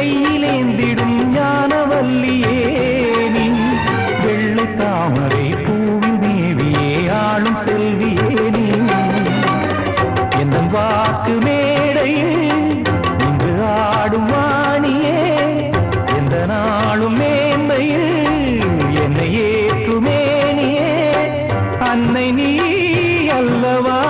கையிலேந்திடும் ஞானவல்லியே நீ வெள்ளை தாமரை பூவின் தேவியே ஆளும் செல்வியே நீ எந்த வாக்கு மேடையில் இன்று ஆடும் வாணியே எந்த நாளும் மேன்மையில் என்னை ஏற்றுமேனியே அன்னை நீ அல்லவா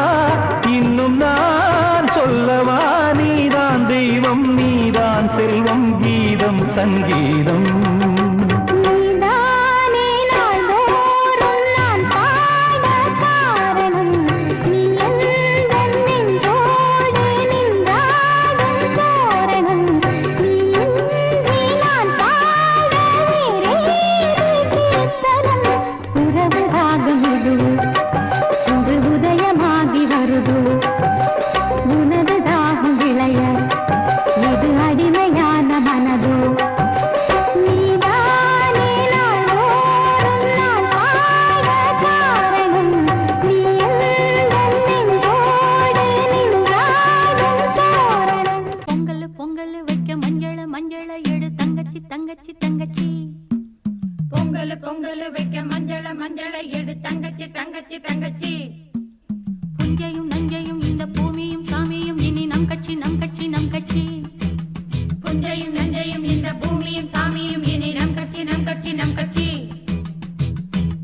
இன்னும் நான் சொல்லவா நீதான் தெய்வம் நீதான் செல்வம் கீதம் சங்கீதம் பொங்கல் வைக்க மஞ்சள மஞ்சள எடு தங்கச்சி தங்கச்சி தங்கச்சி புஞ்சையும் நஞ்சையும் இந்த பூமியும் சாமியும் இனி நம் கட்சி நம் கட்சி நம் கட்சி புஞ்சையும் நஞ்சையும் இந்த பூமியும் சாமியும் இனி நம் கட்சி நம் கட்சி நம் கட்சி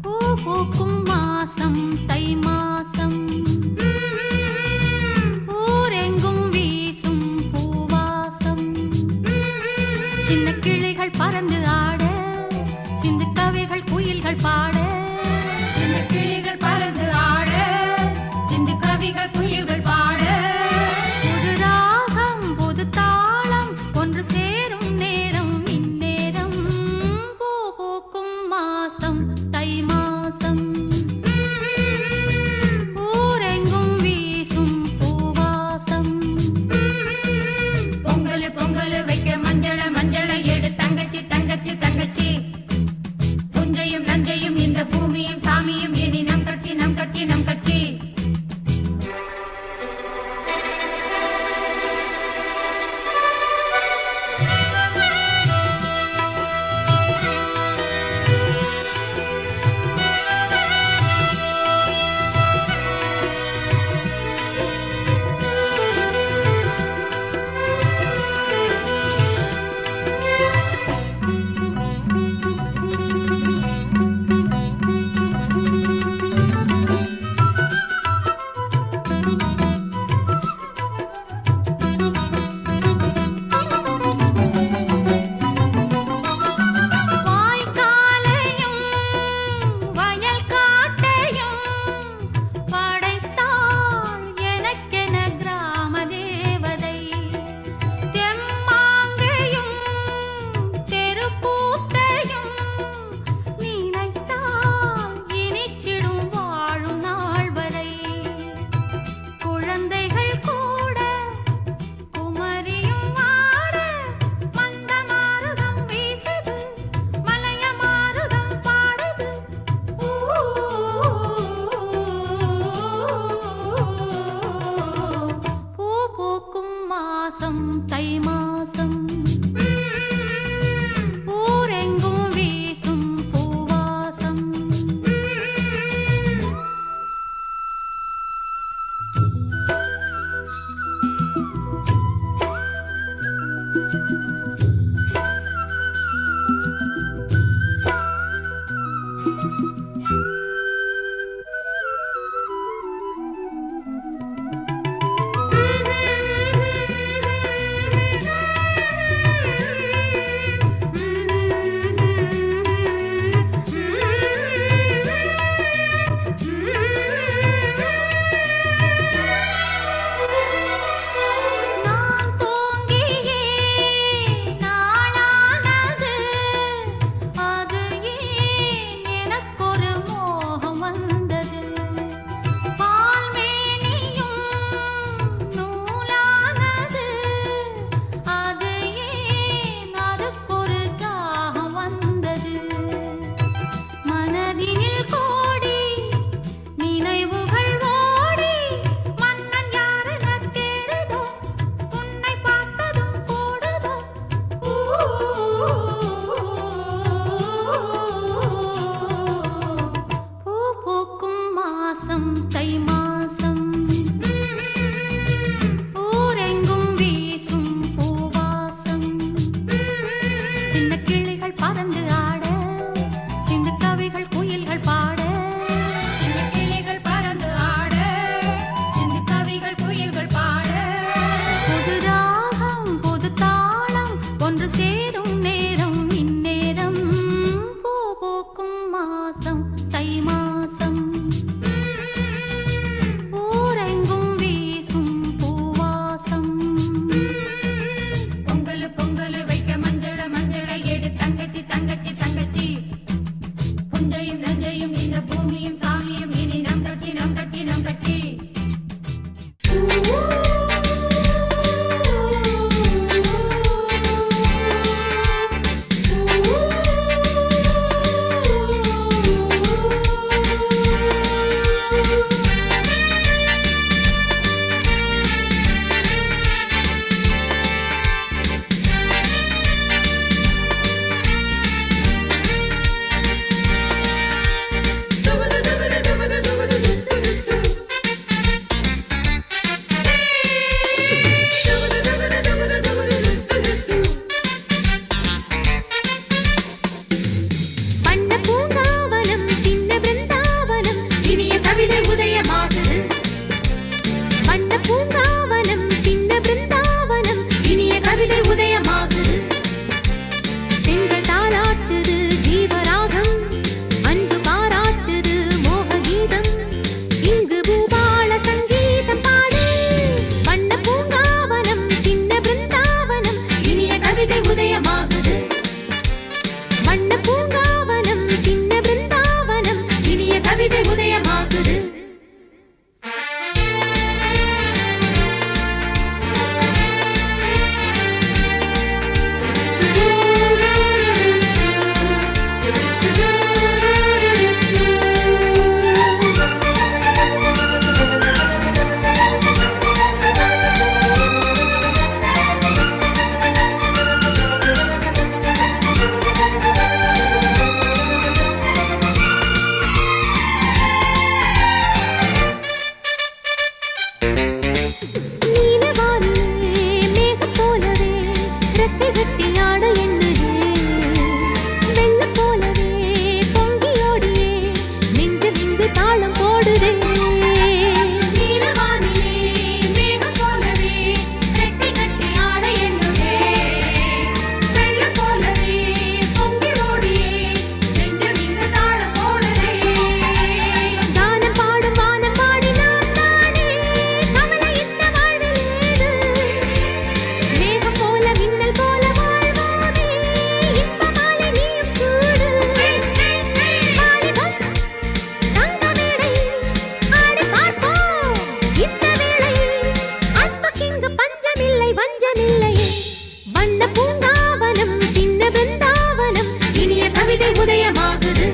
பூ பூக்கும் மாசம் தை மாசம் ஊரெங்கும் வீசும் பூவாசம் சின்ன கிளிகள் பறந்து ஆட சிந்து கவிகள் குயில்கள் பாட சின்ன கிளிகள் பறந்து ஆட சிந்து கவிகள் குயில்கள் பாட புது ராகம் புது போடுதே. நீலவானிலே மேகம் போலவே ரெக்கை கட்டி ஆட எண்ணுதே. வெள்ளம் போலவே பொங்கி ஓடியே நெஞ்சம் இங்கு தாளம் போடுதே. கானம் பாடும் வானம் பாடி நாம் தானே கவலை இந்த வாழ்வில் ஏது. மேகம் போல மின்னல் போல வாழ்வோமே இன்பமாலை நீயும் சூடு. வாலிபம் தங்க மேடையில் ஆடி பார்ப்போம் இந்த வேளையில். அன்புக்கிங்கு பஞ்சமில்லை வஞ்சமில்லையே. வண்ண பூங்காவனம் சின்ன பிருந்தாவனம் இனிய கவிதை உதயமாகுது.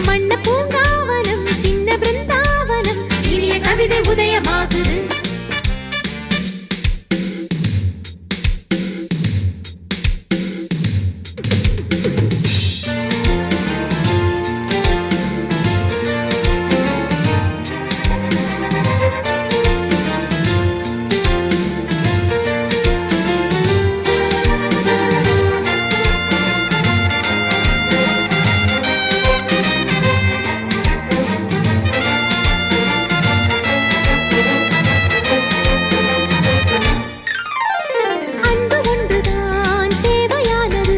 வண்ண பூங்காவனம் சின்ன பிருந்தாவனம் இனிய கவிதை உதயமாகுது. அன்பு ஒன்றுதான் தேவையானது,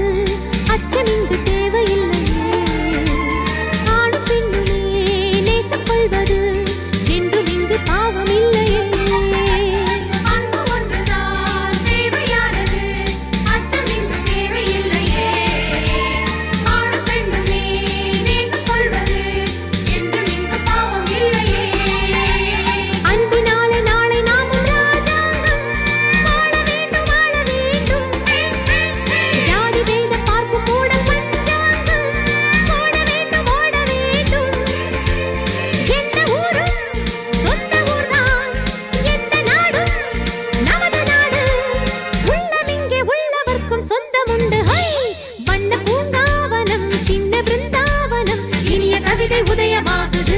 அச்சமிங்கு தேவையில்லையே. ஆணும் பெண்ணுமே நேசம் கொள்வது என்றும் இங்கு பாவம் இல்லையே. அன்பு ஒன்றுதான் தேவையானது, அச்சமிங்கு தேவையில்லையே. ஆணும் பெண்ணுமே நேசம் கொள்வது என்றும் இங்கு பாவம் இல்லையே. அன்பினாலே நாளை நாமும் ராஜாங்கம் வாழ வேண்டும் வாழ வேண்டும். ஜாதி வேத பார்க்கும் கூட பஞ்சாங்கம் ஓட வேண்டும் ஓட வேண்டும். எந்த ஊரும் சொந்த ஊர்தான், எந்த நாடும் நமது நாடு. உள்ளமிங்கே உள்ளவர்க்கும் சொந்தமுண்டு. ஹை! வண்ண பூங்காவனம் சின்ன பிருந்தாவனம் இனிய கவிதை உதயமாகுது.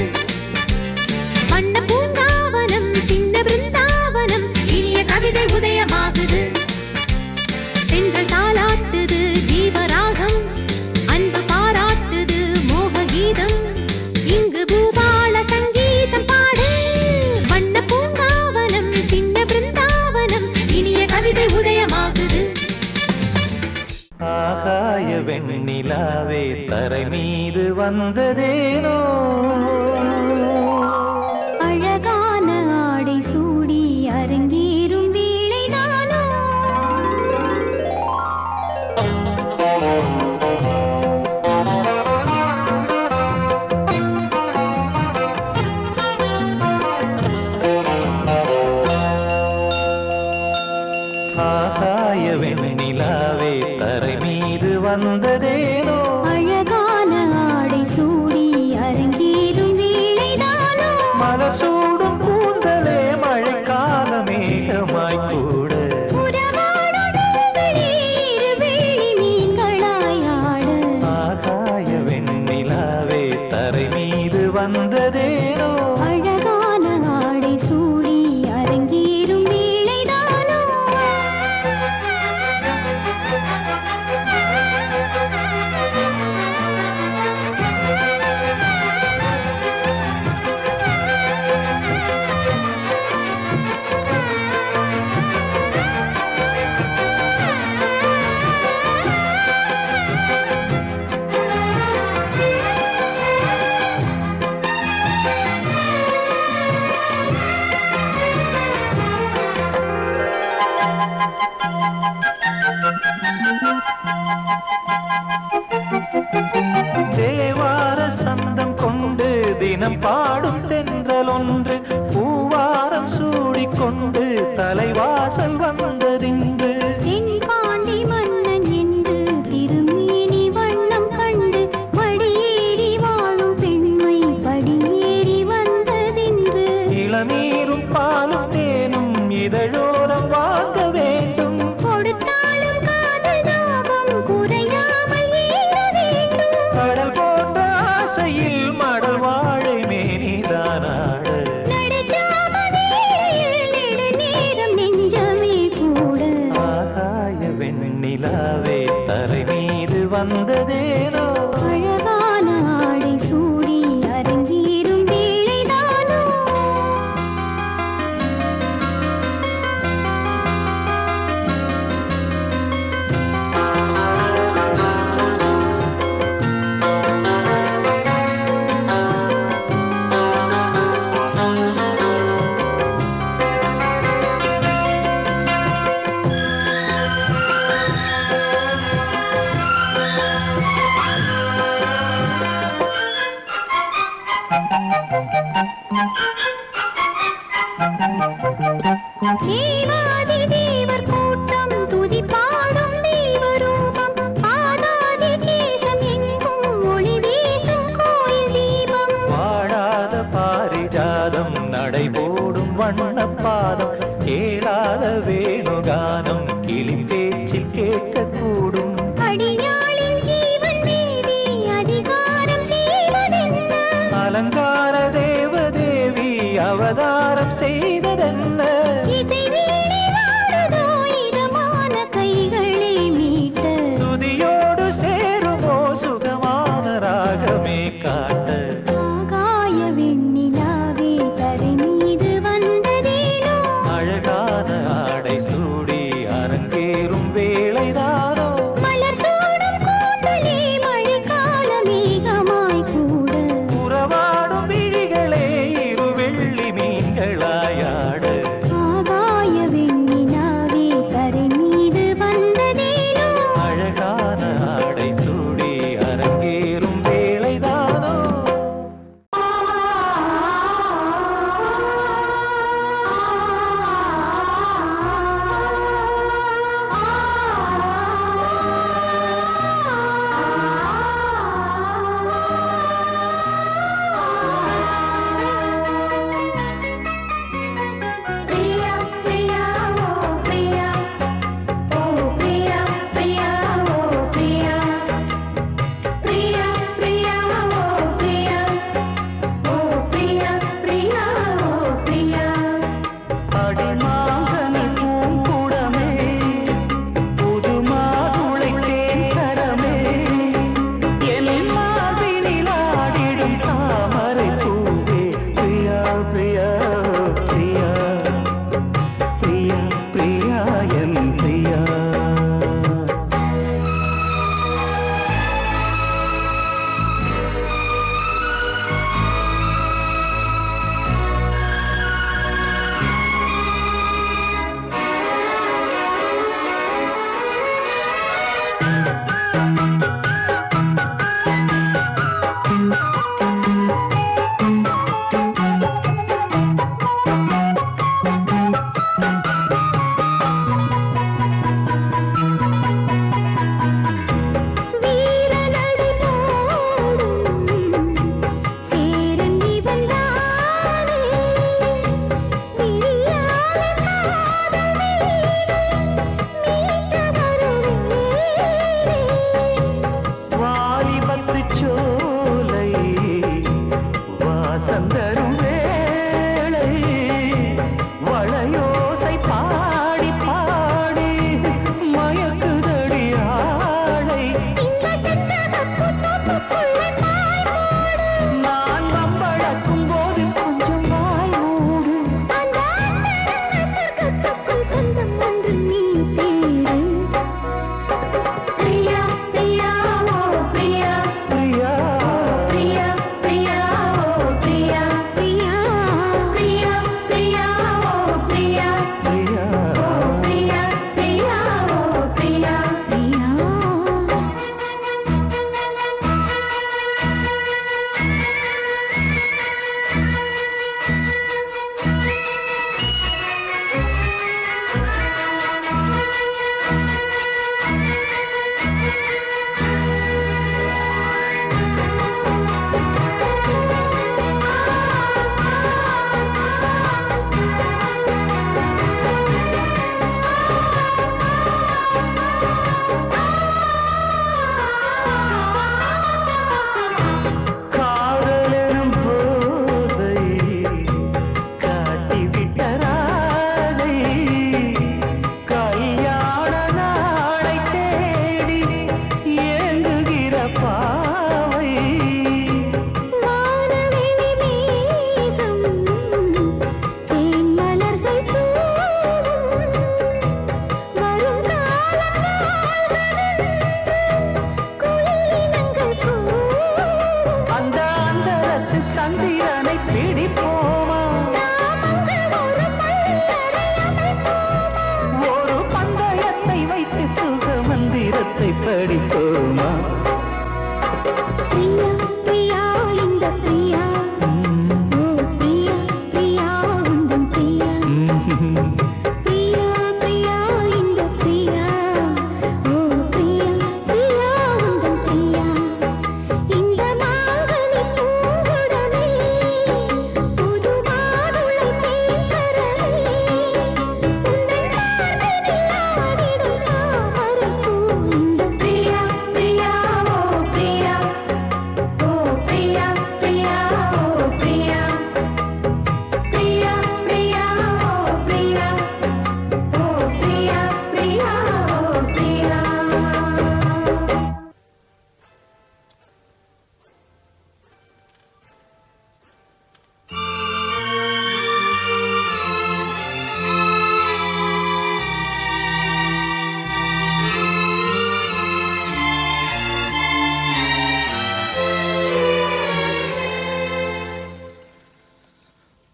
வண்ண பூங்காவனம் சின்ன பிருந்தாவனம் இனிய கவிதை உதயமாகுது. தென்றல் தாலாட்டுது ஜீவராகம், அன்பு பாராட்டுது மோக கீதம். இங்கு பூபால சங்கீதம் பாடு. வண்ண பூங்காவனம் சின்ன பிருந்தாவனம் இனிய கவிதை உதயமாகுது. ஆகாய வெண்ணிலாவே தரை மீது வந்ததேனோ. அழகான ஆடை சூடி அரங்கேறும் வேளைதானோ. ஆகாய வெண்ணிலாவே தரை மீது வந்ததேனோ. அழகான ஆடை சூடி அரங்கேறும் வேளைதானோ. மலர் சூடும் கூந்தலே மழைக்கால மேகமாய் கூட. உறவாடும் உங்களே இருவேளி மீன்களாய் ஆட. ஆகாய வெண்ணிலாவே தரை மீது வந்ததேனோ. அழகான ஆடை சூடி அரங்கேறும் வேளைதானோ. தேவார சந்தம் கொண்டு தினம் பாடும் தென்றல் ஒன்று பூவாரம் சூடிக்கொண்டு தலைவாசல் வந்ததின்று. தென்பாண்டி மன்னன் என்று திருமேனி வண்ணம் கண்டு படியேறி வாழும் பெண்மை படியேறி வந்ததின்று. இளநீரும் பாலும் தேனும் இதழோரம் வாங்க வேண்டும். கொடுத்தாலும் காதல் தாபம் குறையாமல் ஏற வேண்டும். கடல் போன்ற ஆசையில் மடல் வாழை மேனிதானாட. நடுச்சாம வேளையில் நெடுநேரம் நெஞ்சமே தேவாதி தேவர் கூட்டம் துதி பாடும் தெய்வரூபம் பாதாதி தேசம் எங்கும் ஒளி வீசும் கோயில் தீபம் பாடாத பாரிஜாதம் நடைபோடும் வண்ணப்பாதம் கேளாத வேணுகானம் கிளி பேச்சில் கேட்கக்கூடும் அடியாளின் ஜீவன் தேவி அதிகாரம் செய்வதென்ன அலங்கார தேவதேவி அவதாரம் செய்ததென்ன இசை வீணை வாடுதோ இதமான கைகளை மீட்ட துதியோடு சேருமோ சுகமான ராகமே காட்ட ஆகாய வெண்ணிலாவே தரை மீது வந்ததேனோ அழகான ஆடை சூடி அரங்கேறும் வேளைதானோ மலர் சூடும் கூந்தலே மழைக்கால மேகமாய் கூட உறவாடும் விழிகளே இரு வெள்ளி மீன்களாயாட ஆகாய வெண்ணிலாவே தரை மீது வந்ததேனோ அழகான ஆடை சூடி அரங்கேறும் வேளைதானோ பிரியா பிரியா ஓ பிரியா ஓ பிரியா பிரியா ஓ பிரியா பிரியா பிரியா ஓ பிரியா ஓ பிரியா பிரியா ஓ பிரியா அடிமாங்கனி பூங்குடமே புது மாதுளை தேன் சரமே என் மார்பினில் ஆடிடும் தாமரை பூவே பிரியா பிரியா பிரியா பிரியா பிரியா என் பிரியா வீரநடை போடும் சேரன் இவன்தானே விழியால காதல் மீட்ட வருவேனே வாலிபத்து சோலை வாசந்தரும் வேளை வளையோசை பாடி பாடி மயக்குதடி ஆடை இந்த செந்தகப்பு தோப்புக்குள்ள தாய் போடு நான் நம்பழக்கும் போது கொஞ்சம் வாய் மூடு அந்த அந்தரங்க சொர்க்கத்துக்குள் சொந்தம் ஒன்று நீ தேடு பிரியா பிரியா ஓ பிரியா பிரியா பிரியா பிரியா ஓ பிரியா பிரியா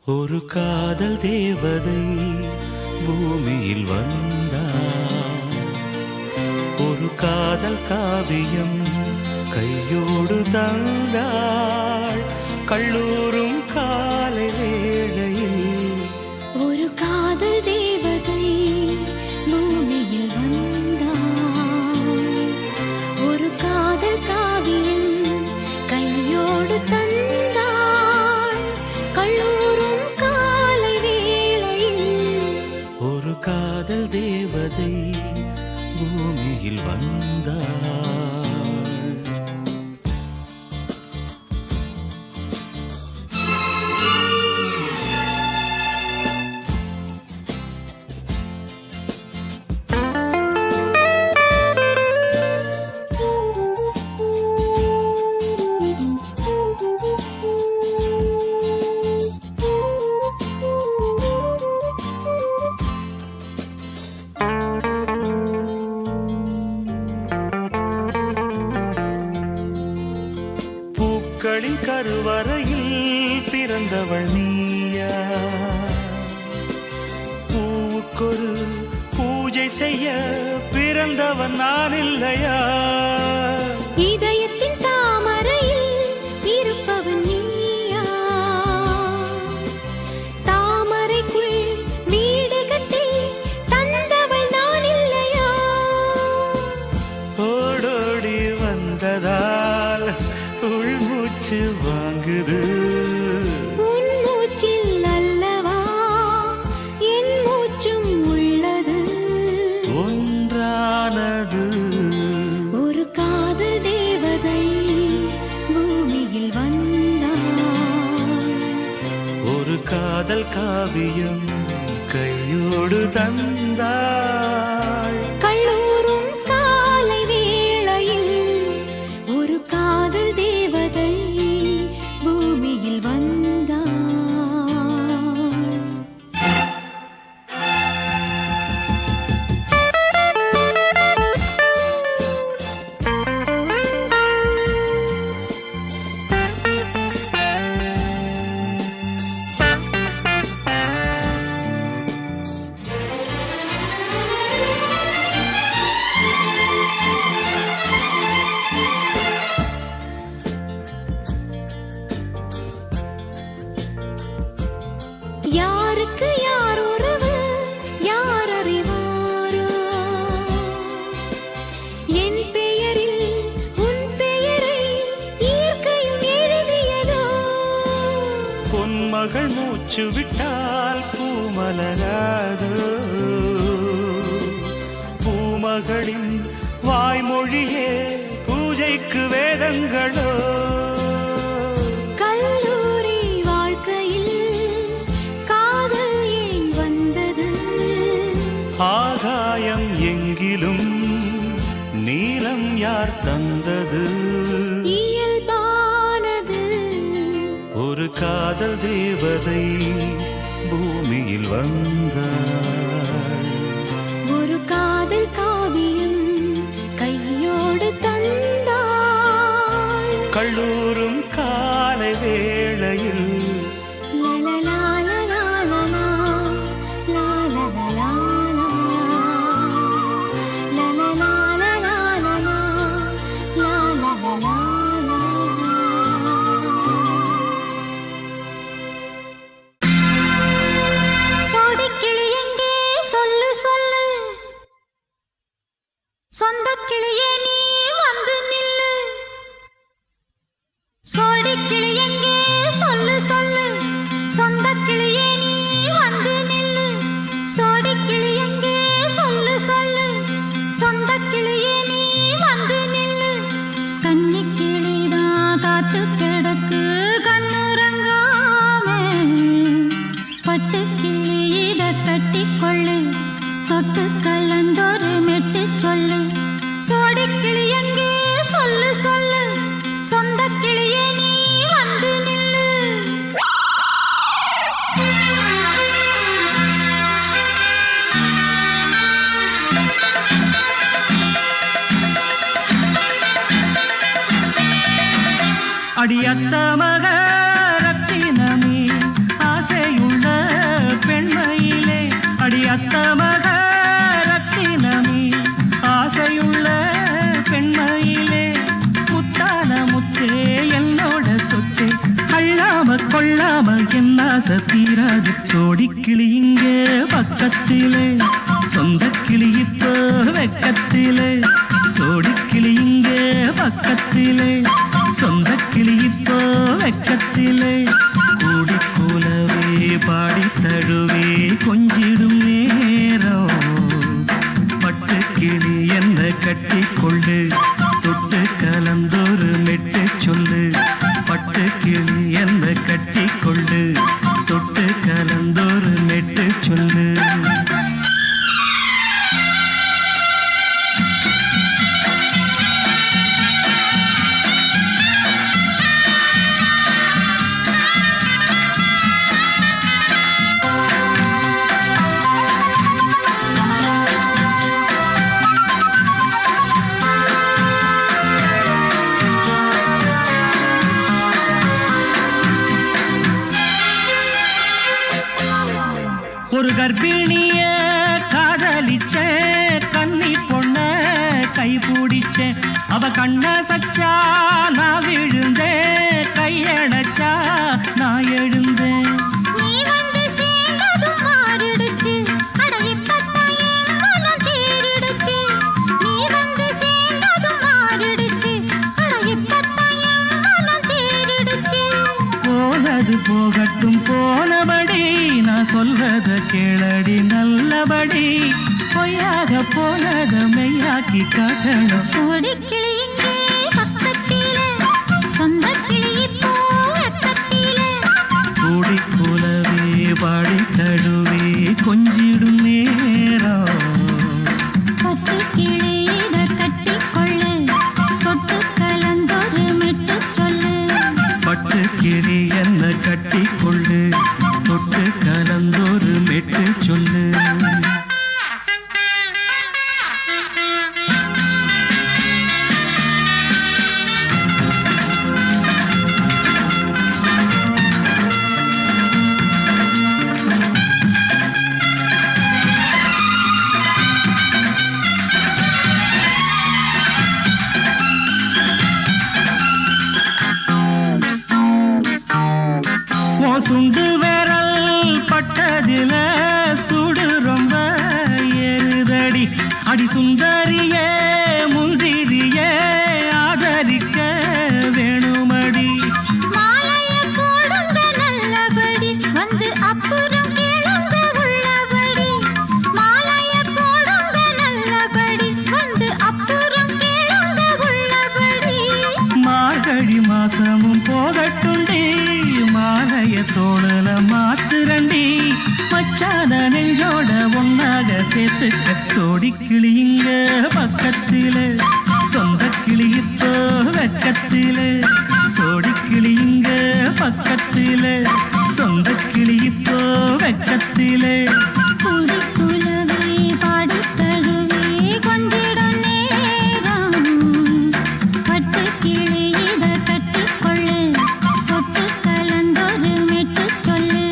ஒரு காதல் தேவதை பூமியில் வந்தாள். ஒரு காதல் காவியம் கையோடு தந்தாள். கல்லூரும் காலை வேளையில் ஒரு காதல் தேவதை பூமியில் வந்தாள். ஒரு காதல் காவியம் கையோடு தந்தாள். கல்லூரும் காலை வேளையில் ஒரு காதல் தேவதை பூமியில் வந்தாள். பூக்களின் கருவறையில் பிறந்தவள் நீயா? பூவுக்கொரு பூஜை செய்ய பிறந்தவன் நான் இல்லையா? இதயத்தின் தாமரையில் இருப்பவன் நீயா? தாமரைக்குள் வீடு கட்டி தந்தவள் நான் இல்லையா? ஓடோடி வந்ததால் உள்மூச்சு வாங்குது. உன் மூச்சில் அல்லவா என் மூச்சும் உள்ளது. ஒன்றானது ஒரு காதல் தேவதை பூமியில் வந்தாள். ஒரு காதல் காவியம் கையோடு தந்தாள். கல்லூரும் காலை வேளையில் ஒரு காதல் தேவதை பூமியில் வந்தாள். யாருக்கு யார் உறவு யார் அறிவாரோ? என் பெயரில் உன் பெயரை இயற்கையும் எழுதியதோ? பொன்மகள் மூச்சு விட்டால் பூமலராதோ? பூமகளின் வாய்மொழியே பூஜைக்கு வேதங்களோ? கல்லூரி வாழ்க்கையில் காதல் ஏன் வந்தது? ஆகாயம் எங்கிலும் நீலம் யார் தந்தது? இயல்பானது ஒரு காதல் தேவதை பூமியில் வந்தாள். ஒரு காதல் காவியம் கையோடு தந்தாள். கல்லூரும் காலை வேளையில் லலலாலலாலலா, லாலலலாலா, லலலாலலாலலா, லாலலலாலா. சோடிக்கிளி எங்கே சொல்லு சொல்லு, சொந்தக் கிளியே நீ வந்து நில்லு. சோடிக்கிளி எங்கே சொல்லு சொல்லு, சொந்தக் கிளியே நீ வந்து நில்லு. சோடிக்கிளி எங்கே சொல்லு சொல்லு, சொந்தக் கிளியே நீ வந்து நில்லு. கன்னிக் கிளிதான் காத்து கிடக்கு கண்ணுறங்காமே, பட்டுக் கிளி இத கட்டிக்கொள்ளு, தொட்டு கலந்தொரு மெட்டு சொல்லு. சோடிக்கிளி எங்கே சொல்லு சொல்லு, சொந்தக் கிளியே நீ வந்து நில்லு. அடியத்த மக ரத்தினமே ஆசைய என்ன சத்தீராது சோடிக்கிளி இங்கே பக்கத்திலே சொந்த கிளி இப்போ வெக்கத்திலே சோடிக்கிளி இங்கே பக்கத்திலே சொந்த கிளி இப்போ வெக்கத்திலே கூடிக்கூலவே பாடி தழுவே கொஞ்சிடும் நேரம் பட்டு கிளி என்ன கட்டி கொள்ளு தொட்டு கலந்தொரு மெட்டு சொல்லு பட்டு கிளி என்ன கட்டி கொள்ளு தொட்டு கலந்தொரு மெட்டு சொல்லு ஒரு கர்ப்பிணிய காதலிச்ச கன்னி பொண்ண கை பிடிச்ச அவ கண்ண சச்சா நான் விழுந்தேன் கையணைச்சா நான் எழுந்தேன் நீ வந்து சேர்ந்ததும் மாறிடுச்சு அட இப்பத்தான் என் மனம் தேறிடுச்சு நீ வந்து சேர்ந்ததும் மாறிடுச்சு அட இப்பத்தான் என் மனம் தேறிடுச்சு போனது போகட்டும் போனபடி நான் சொல்றத கேளடி நல்லபடி பொய்யாக போனத மெய்யாக்கி காட்டணும் சோடிக்கிளி இங்கே பக்கத்திலே சொந்த கிளி இப்போ வெக்கத்திலே கூடி கூலவே பாடி தழுவே கொஞ்சிடும் நேரம் பட்டு கிளி இத கட்டிக்கொள்ளு தொட்டு கலந்தொரு மெட்டு சொல்லு பட்டு கிளி என்ன கட்டி கொள்ளு தொட்டு கலந்தொரு மெட்டு சொல்லு சுண்டு விரல் பட்டதில சுடு ரொம்ப ஏறுதடி அடி சுந்தரியே முந்திரியே ஆதரிக்க வேணுமடி மாலைய போடுங்க நல்லபடி வந்து அப்புறம் கேளுங்க உள்ளபடி மாலைய போடுங்க நல்லபடி வந்து அப்புறம் கேளுங்க உள்ளபடி மார்கழி மாசமும் போகட்டுண்டி மாலைய தோழல மாத்துரண்டி மச்சான நெஞ்சோட ஒன்னாக சேர்த்துக்க சோடிக்கிளி இங்க பக்கத்திலே சொந்த கிளி இப்போ வெக்கத்திலே சோடிக்கிளி இங்க பக்கத்திலே சொந்த கிளி இப்போ வெக்கத்திலே குடிக்குலவே பாடி தழுவே கொஞ்சிடும் நேரம் பட்டு கிளி இத கட்டிக்கொள்ளு தொட்டு கலந்தொரு மெட்டு சொல்லு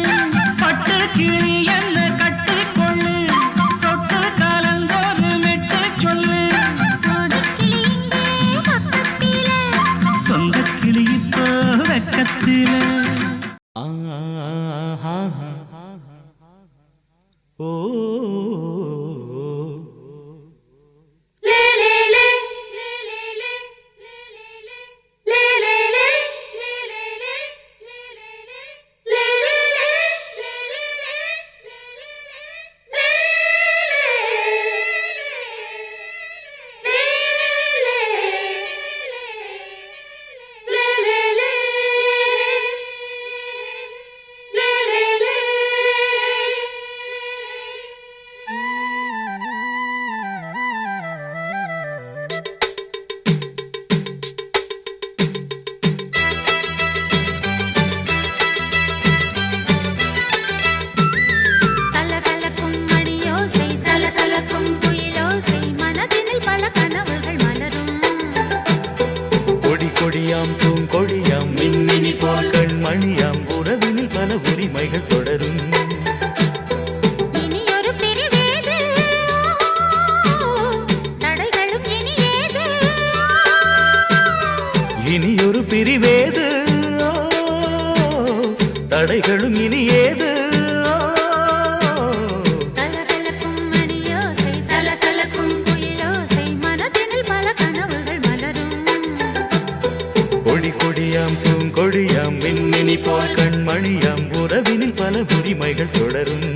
பட்டு கிளி என்ன கட்டி கொள்ளு தொட்டு கலந்தொரு மெட்டு சொல்லு சோடிக்கிளி இங்கே பக்கத்திலே சொந்த கிளி இப்போ வெக்கத்திலே ஓ லே லே லே லே லே லே லே லே லே கொடியாம் பூங்கொடியாம் மின்மினி போல் கண்மணியாம் உறவினில் பல உரிமைகள் தொடரும். இனியொரு பிரிவேது தடைகளும் இனியேது, இனியொரு பிரிவேது தடைகளும் தடைகளும் இனி ஏது கலகலக்கும் மணியோசை சலசலக்கும் குயிலோசை மனதினில் பல கனவுகள் மலரும் கொடி கொடியாம் பூங்கொடியாம் மின்மினி போல் கண்மணியாம் உறவினில் பல உரிமைகள் தொடரும்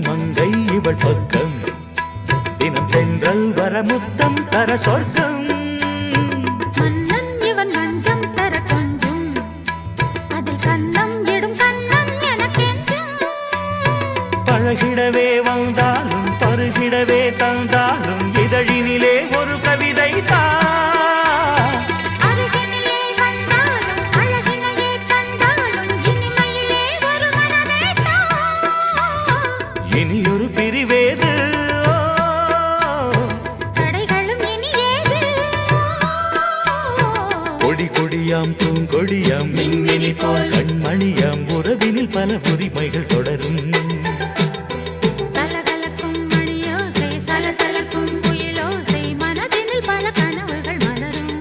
மங்கை இவள் பக்கம் தினம் தென்றல் வர முத்தம் தர சொர்க்கம் மன்னன் இவன் மஞ்சம் தர கொஞ்சம் அதில் கண்ணம் இடும் கண்ணம் எனக்கென்றும் பழகிடவே வந்தாலும் பருகிடவே தந்தாலும் இதழினிலே ஒரு கவிதை தான் இனியொரு பிரிவேது தடைகளும் இனி ஏது கொடி கொடியாம் பூங்கொடியாம் மின்மினி போல் கண்மணியாம் உறவினில் பல உரிமைகள் தொடரும் கலகலக்கும் மணியோசை சலசலக்கும் குயிலோசை மனதினில் பல கனவுகள் மலரும்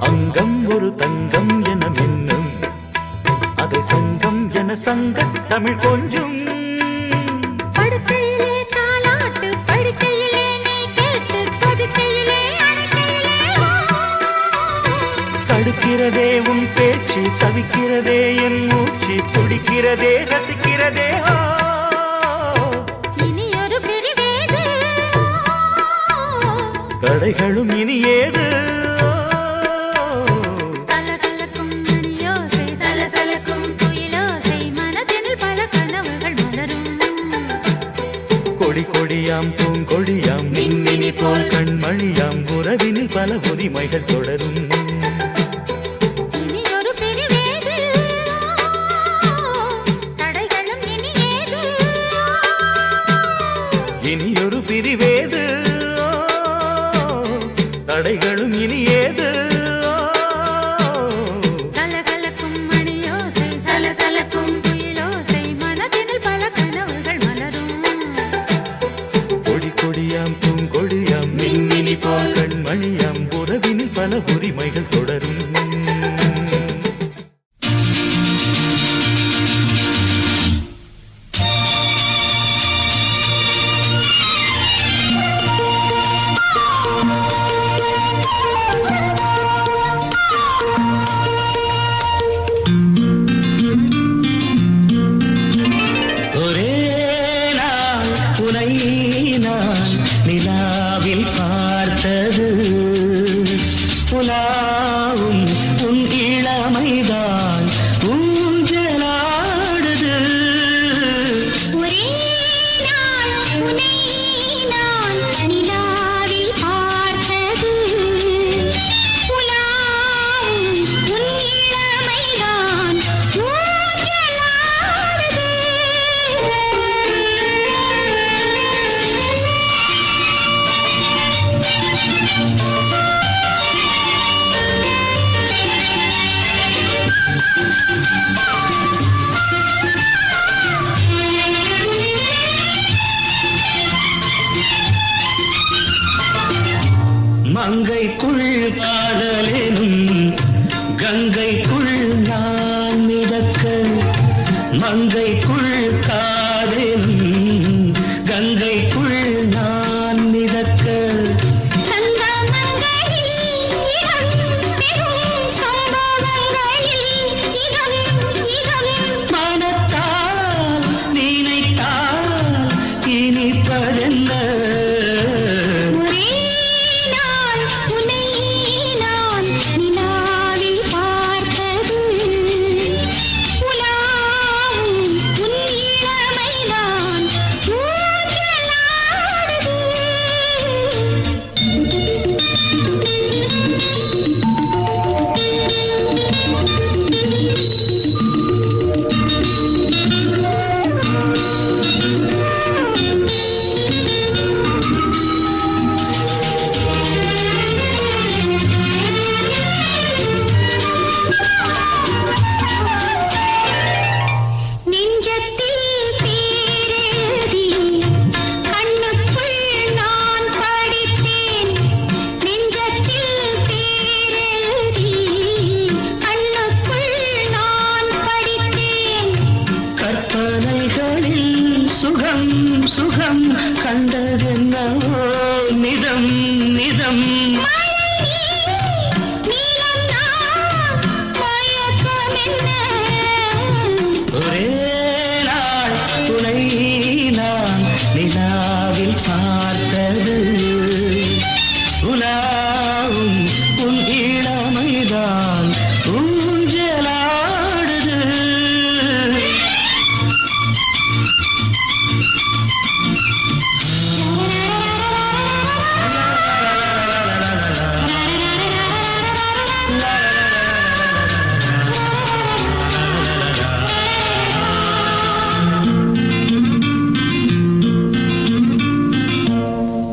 அங்கம் ஒரு தங்கம் என மின்னும் அதை சங்கம் என சங்க தமிழ் கொஞ்சும் படுக்கையிலே தாலாட்டு படுக்கையிலே நீ கேட்டு கொதிக்கையிலே அணைக்கையிலே தடுக்கிறதே உன் பேச்சு தவிக்கிறதே என் மூச்சு துடிக்கிறதே ரசிக்கிறதே இனி ஒரு பிரிவேது தடைகளும் இனி ஏது கலகலக்கும் மணியோசை சலசலக்கும் குயிலோசை மனதினில் பல கனவுகள் மலரும் கொடி கொடியாம் பூங்கொடியாம் மின்மினி போல் கண்மணியாம் உறவினில் பல உரிமைகள் தொடரும் இனி ஒரு பிரிவேது தடைகளும் இனி ஏது இனியொரு பிரிவேது தடைகளும் இனி ஏது கலகலக்கும் மணியோசை சலசலக்கும் குயிலோசை மனதினில் பல கனவுகள் மலரும் கொடி கொடியாம் பூங்கொடியாம் மின்மினி போல் கண்மணியாம் உறவினில் பல உரிமைகள் தொடரும் ஒரே நாள் உனை நான் நிலாவில் பார்த்தது புலாவும் உன் இளமைதான் ஊஞ்சலாடுது ஒரே நாள் உன்னை நான் நிலாவில் பார்த்தது புலாவும் உன் இளமைதான் ஊஞ்சலாடுது மங்கைக்குள் காதலெனும் கங்கைக்குள் நான் மிதக்க மங்கைக்குள் காதலெனும் கங்கைக்குள் நான் மிதக்க மனத்தால் நீ சுகம் கண்டதென்னவோ நிதம் நிதம் ஒரே நாள் துணை நான் நிலாவில் பார்த்தது உலாவும் உன் இளமைதான் ஊஞ்சலாடுது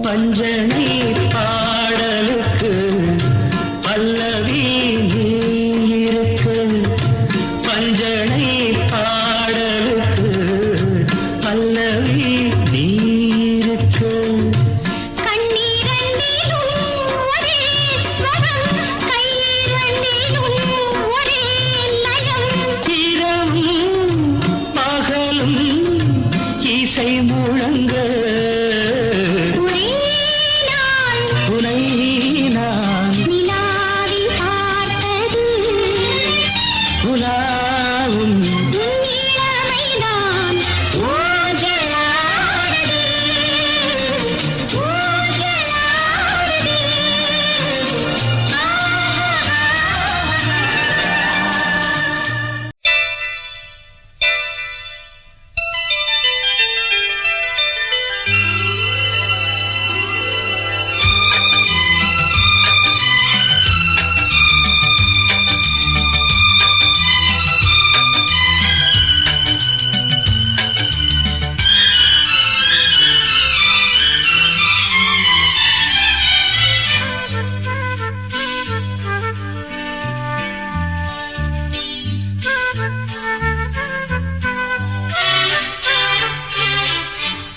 பஞ்சனை பாடலுக்கு பல்லவி நீ இருக்கு பஞ்சனை பாடலுக்கு பல்லவி நீ இருக்கு இரவும் பகலும் இசை முழங்க துணை நான் உலாவும்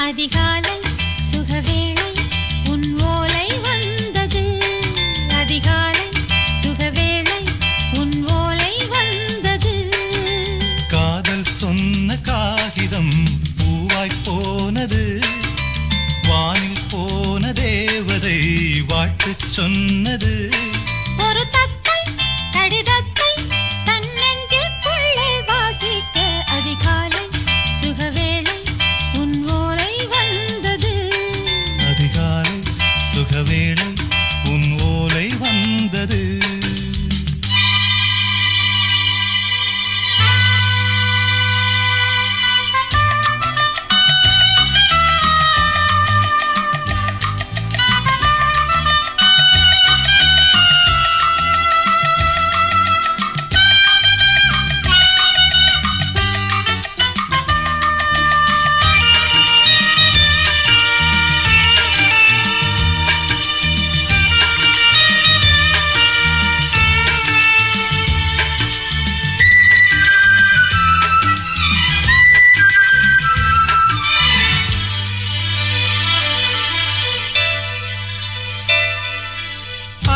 அதிகாலை சுகவேளை உன் ஓலை வந்தது அதிகாலை சுகவேளை உன் ஓலை வந்தது காதல் சொன்ன காகிதம் பூவாய் போனது வானில் போன தேவதை வாழ்த்துச் சொன்னது ஒரு தத்தை கடிதத்தை தன் நெஞ்சுக்குள்ளே வாசிக்க அதிகாலை சுகவேளை உன் ஓலை வந்தது அதிகாலை சுகவேளை உன் ஓலை வந்தது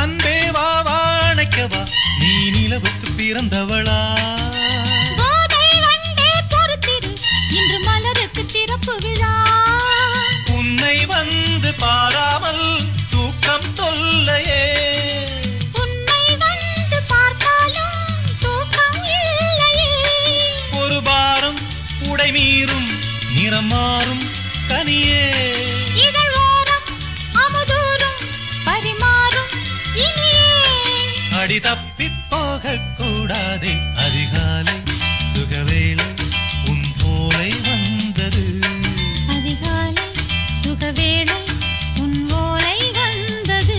அன்பே வா வாழைக்கவா நீ நிலவுக்கு பிறந்தவளா கோதை வண்டே பொறுத்திரு இன்று மலருக்கு திறப்பு விழா உன்னை வந்து பாராமல் தூக்கம் தொல்லையே உன்னை வந்து பார்த்தாலும் தூக்கம் இல்லையே ஒரு பாரம் உடை மீறும் நிறம் மாறும் கனியே இதழ் ஓரம் அமுதூரும் பரிமாறும் இனியே அடி தப்பி போக கூடாதே அதிகாலை சுகவேளை உன் போலை வந்தது அதிகாலை சுகவேளை உன் ஓலை வந்தது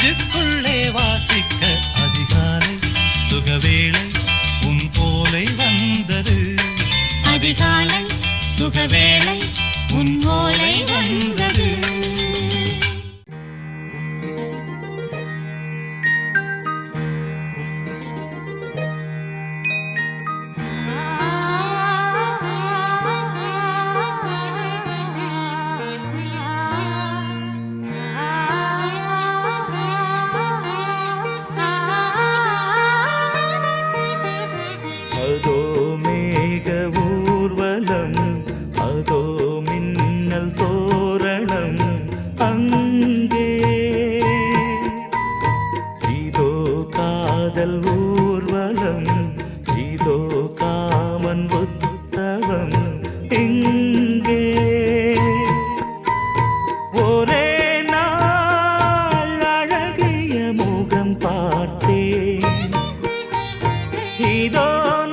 நெஞ்சுக்குள்ளே வாசிக்க அதிகாலை சுகவேளை உன் போலை வந்தது. அதிகாலை சுகவேளை உன் ஓலை வந்தது. அதோ மேக ஊர்வலம், அதோ மின்னல் தோரணம், அங்கே இதோ காதல் ஊர்வலம், இதோ காமன் உற்சவம் எங்கே. ஒரே நாள் அழகிய முகம் பார்த்தேன், இதோ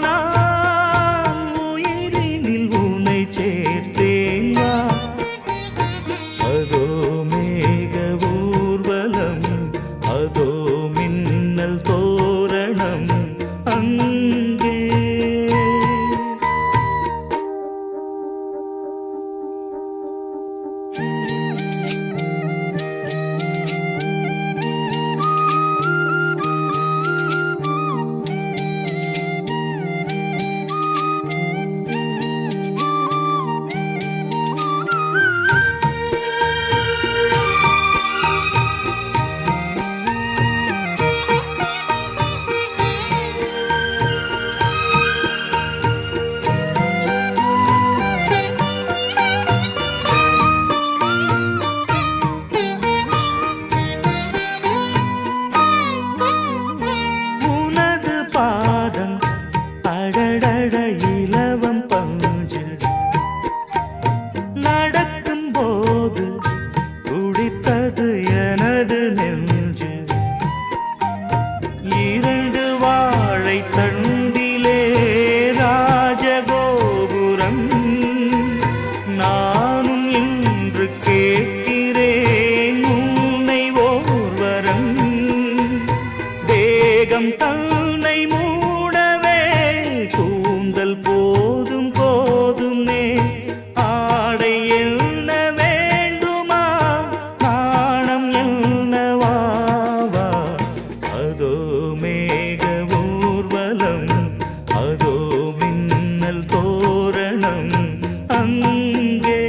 நான் உயிரினில் உன்னை சேர்த்தேன். அதோ மேக ஊர்வலம், அதோ மின்னல் தோரணம், அங்கே உனது பாதம் அடடட இலவம் பஞ்சு, நடக்கும் போது துடித்தது எனது நெஞ்சு. இரண்டு வாழை தண்டிலே ராஜகோபுரம், நானும் இன்று கேட்கிறேன் உன்னை ஓர்வரம். தேகம் தன்னை மூடவே கூந்தல் போதும் போதுமே, ஆடை என்ன வேண்டுமா, நாணம் என்னவாவா. அதோ மேக ஊர்வலம், அதோ மின்னல் தோரணம், அங்கே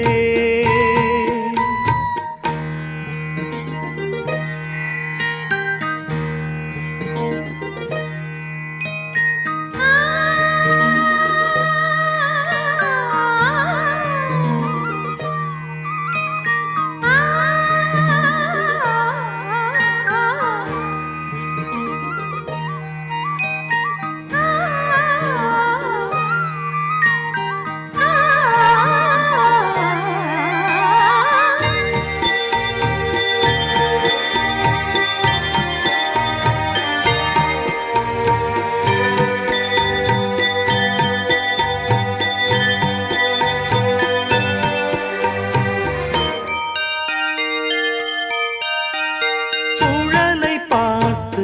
சுழலை பார்த்து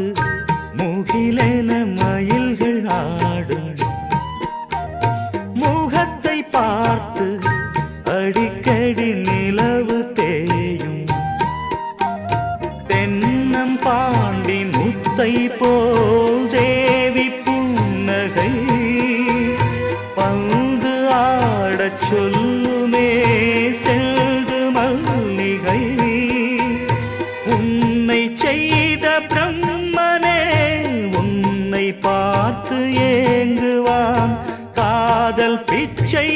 முகிலென மயில்கள் ஆடும், முகத்தை பார்த்து அடிக்கடி நிலவு தேயும். தென்னம் பாண்டி முத்தை போல் தேவி புன்னகை, பந்து ஆடச் சொல்லுமே செல்து மல்லிகை. உன்னை செய்த பிரம்மனே உன்னை பார்த்து ஏங்குவான், காதல் பிச்சை